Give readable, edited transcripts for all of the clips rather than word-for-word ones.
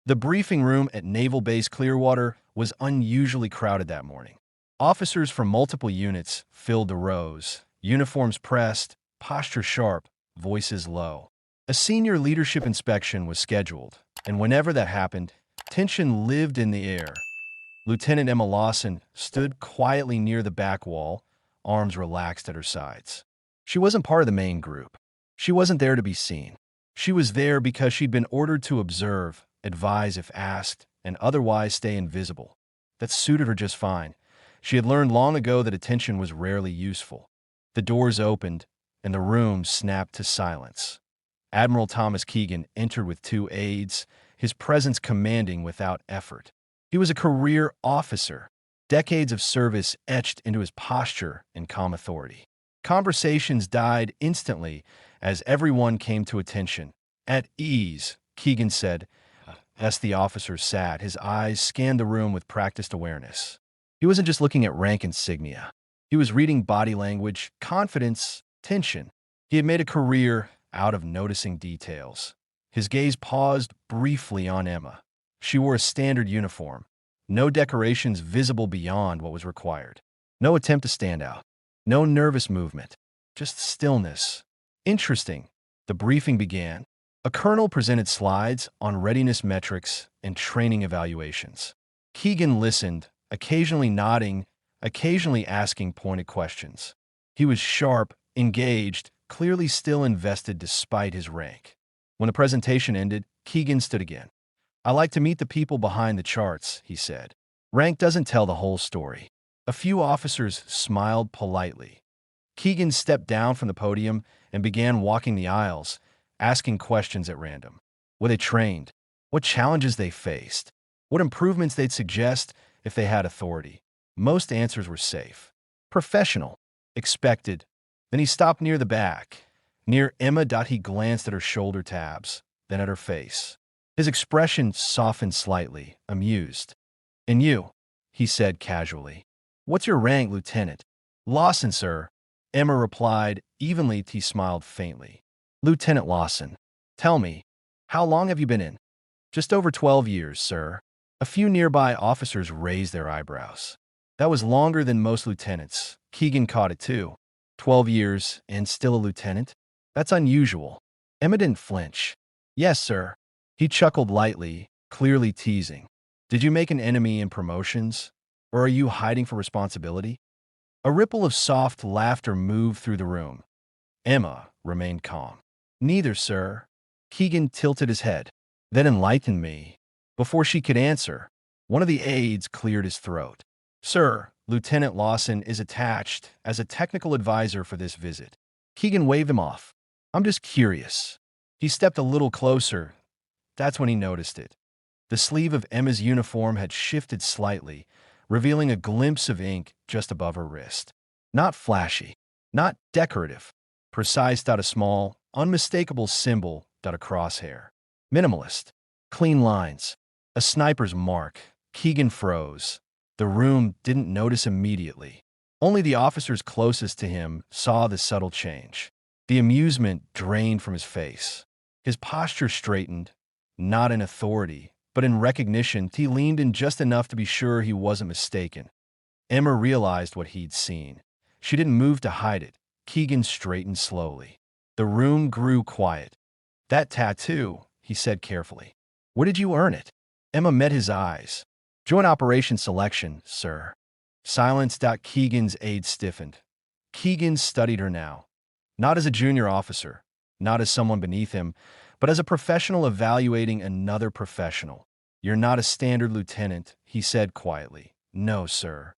The briefing room at Naval Base Clearwater was unusually crowded that morning. Officers from multiple units filled the rows, uniforms pressed, posture sharp, voices low. A senior leadership inspection was scheduled, and whenever that happened, tension lived in the air. Lieutenant Emma Lawson stood quietly near the back wall, arms relaxed at her sides. She wasn't part of the main group. She wasn't there to be seen. She was there because she'd been ordered to observe, advise if asked, and otherwise stay invisible. That suited her just fine. She had learned long ago that attention was rarely useful. The doors opened, and the room snapped to silence. Admiral Thomas Keegan entered with two aides, his presence commanding without effort. He was a career officer, decades of service etched into his posture and calm authority. Conversations died instantly as everyone came to attention. "At ease," Keegan said, as the officer sat. His eyes scanned the room with practiced awareness. He wasn't just looking at rank insignia. He was reading body language, confidence, tension. He had made a career out of noticing details. His gaze paused briefly on Emma. She wore a standard uniform. No decorations visible beyond what was required. No attempt to stand out. No nervous movement. Just stillness. Interesting. The briefing began. A colonel presented slides on readiness metrics and training evaluations. Keegan listened, occasionally nodding, occasionally asking pointed questions. He was sharp, engaged, clearly still invested despite his rank. When the presentation ended, Keegan stood again. "I like to meet the people behind the charts," he said. "Rank doesn't tell the whole story." A few officers smiled politely. Keegan stepped down from the podium and began walking the aisles, asking questions at random. Were they trained? What challenges they faced? What improvements they'd suggest if they had authority? Most answers were safe. Professional. Expected. Then he stopped near the back. Near Emma. He glanced at her shoulder tabs, then at her face. His expression softened slightly, amused. "And you?" he said casually. "What's your rank, Lieutenant?" "Lawson, sir," Emma replied evenly. He smiled faintly. "Lieutenant Lawson. Tell me, how long have you been in?" "Just over 12 years, sir." A few nearby officers raised their eyebrows. That was longer than most lieutenants. Keegan caught it too. 12 years and still a lieutenant? That's unusual. Emma didn't flinch. "Yes, sir." He chuckled lightly, clearly teasing. "Did you make an enemy in promotions? Or are you hiding for responsibility?" A ripple of soft laughter moved through the room. Emma remained calm. "Neither, sir." Keegan tilted his head. "Then enlighten me." Before she could answer, one of the aides cleared his throat. "Sir, Lieutenant Lawson is attached as a technical advisor for this visit." Keegan waved him off. "I'm just curious." He stepped a little closer. That's when he noticed it. The sleeve of Emma's uniform had shifted slightly, revealing a glimpse of ink just above her wrist. Not flashy, not decorative. Precise. A small, unmistakable symbol. A crosshair. Minimalist. Clean lines. A sniper's mark. Keegan froze. The room didn't notice immediately. Only the officers closest to him saw the subtle change. The amusement drained from his face. His posture straightened, not in authority, but in recognition. He leaned in just enough to be sure he wasn't mistaken. Emma realized what he'd seen. She didn't move to hide it. Keegan straightened slowly. The room grew quiet. "That tattoo," he said carefully. "Where did you earn it?" Emma met his eyes. "Joint Operation Selection, sir." Silence. Keegan's aide stiffened. Keegan studied her now. Not as a junior officer, not as someone beneath him, but as a professional evaluating another professional. "You're not a standard lieutenant," he said quietly. "No, sir."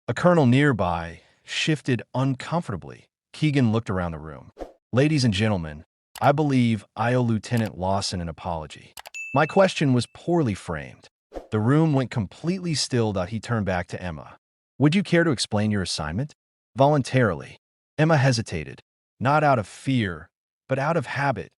A colonel nearby shifted uncomfortably. Keegan looked around the room. "Ladies and gentlemen, I believe I owe Lieutenant Lawson an apology." My question was poorly framed. The room went completely still. He turned back to Emma. "Would you care to explain your assignment?" Voluntarily. Emma hesitated, not out of fear, but out of habit.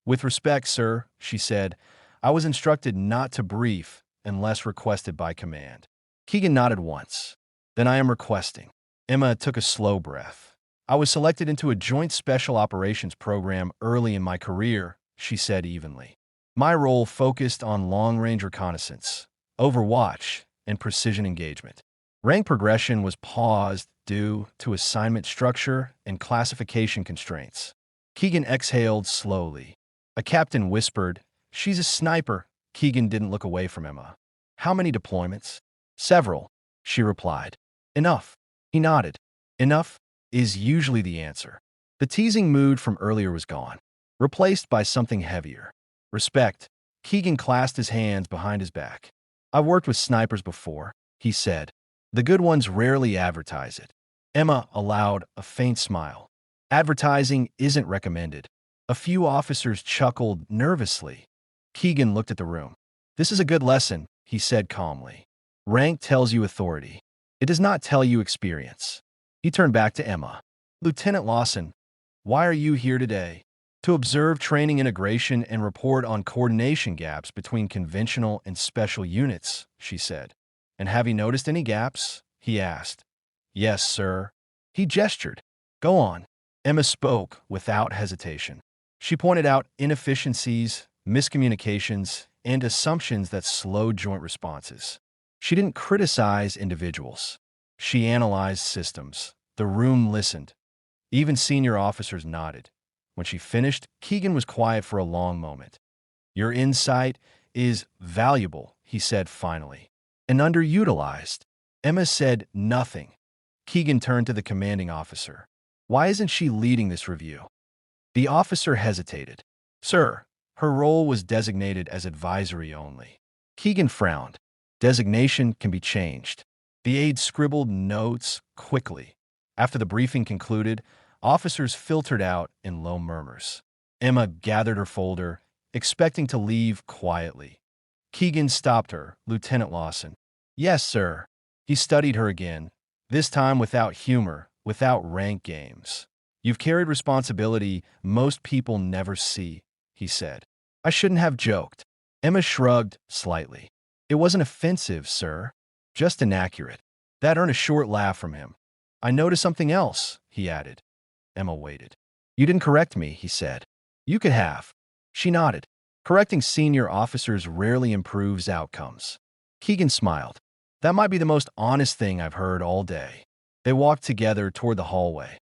"With respect, sir," she said, "I was instructed not to brief unless requested by command." Keegan nodded once. "Then I am requesting." Emma took a slow breath. "I was selected into a joint special operations program early in my career," she said evenly. My role focused on long-range reconnaissance, overwatch, and precision engagement. Rank progression was paused due to assignment structure and classification constraints. Keegan exhaled slowly. A captain whispered, "She's a sniper." Keegan didn't look away from Emma. "How many deployments?" "Several," she replied. "Enough." He nodded. Enough is usually the answer. The teasing mood from earlier was gone, replaced by something heavier. Respect. Keegan clasped his hands behind his back. "I've worked with snipers before," he said. "The good ones rarely advertise it." Emma allowed a faint smile. "Advertising isn't recommended." A few officers chuckled nervously. Keegan looked at the room. "This is a good lesson," he said calmly. "Rank tells you authority. It does not tell you experience." He turned back to Emma. "Lieutenant Lawson, why are you here today?" "To observe training integration and report on coordination gaps between conventional and special units," she said. "And have you noticed any gaps?" he asked. "Yes, sir." He gestured. "Go on." Emma spoke without hesitation. She pointed out inefficiencies, miscommunications, and assumptions that slowed joint responses. She didn't criticize individuals. She analyzed systems. The room listened. Even senior officers nodded. When she finished, Keegan was quiet for a long moment. "Your insight is valuable," he said finally. "And underutilized." Emma said nothing. Keegan turned to the commanding officer. "Why isn't she leading this review?" The officer hesitated. "Sir, her role was designated as advisory only." Keegan frowned. "Designation can be changed." The aide scribbled notes quickly. After the briefing concluded, officers filtered out in low murmurs. Emma gathered her folder, expecting to leave quietly. Keegan stopped her. "Lieutenant Lawson." "Yes, sir." He studied her again, this time without humor, without rank games. "You've carried responsibility most people never see," he said. "I shouldn't have joked." Emma shrugged slightly. "It wasn't offensive, sir. Just inaccurate." That earned a short laugh from him. "I noticed something else," he added. Emma waited. "You didn't correct me," he said. "You could have." She nodded. "Correcting senior officers rarely improves outcomes." Keegan smiled. "That might be the most honest thing I've heard all day." They walked together toward the hallway.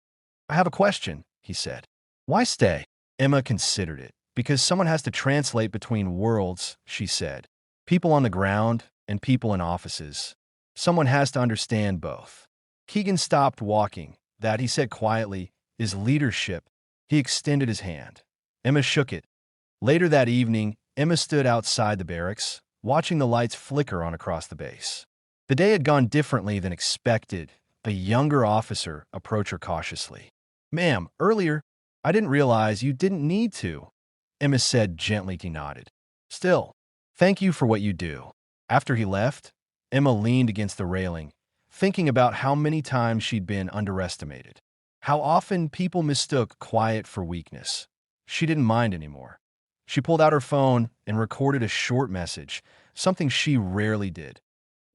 "I have a question," he said. "Why stay?" Emma considered it. "Because someone has to translate between worlds," she said. "People on the ground and people in offices. Someone has to understand both." Keegan stopped walking. "That," he said quietly, "is leadership." He extended his hand. Emma shook it. Later that evening, Emma stood outside the barracks, watching the lights flicker on across the base. The day had gone differently than expected. A younger officer approached her cautiously. "Ma'am, earlier, I didn't realize you didn't need to." Emma said gently. He nodded. "Still, thank you for what you do." After he left, Emma leaned against the railing, thinking about how many times she'd been underestimated. How often people mistook quiet for weakness. She didn't mind anymore. She pulled out her phone and recorded a short message, something she rarely did.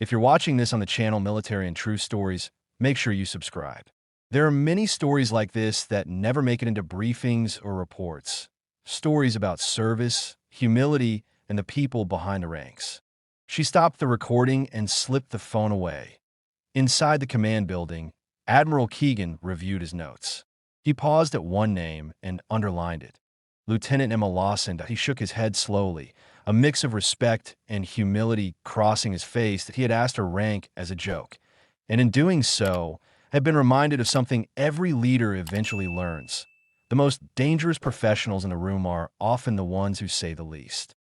If you're watching this on the channel Military and True Stories, make sure you subscribe. There are many stories like this that never make it into briefings or reports. Stories about service, humility, and the people behind the ranks. She stopped the recording and slipped the phone away. Inside the command building, Admiral Keegan reviewed his notes. He paused at one name and underlined it. Lieutenant Emma Lawson. He shook his head slowly, a mix of respect and humility crossing his face that he had asked her rank as a joke, and in doing so, had been reminded of something every leader eventually learns. The most dangerous professionals in the room are often the ones who say the least.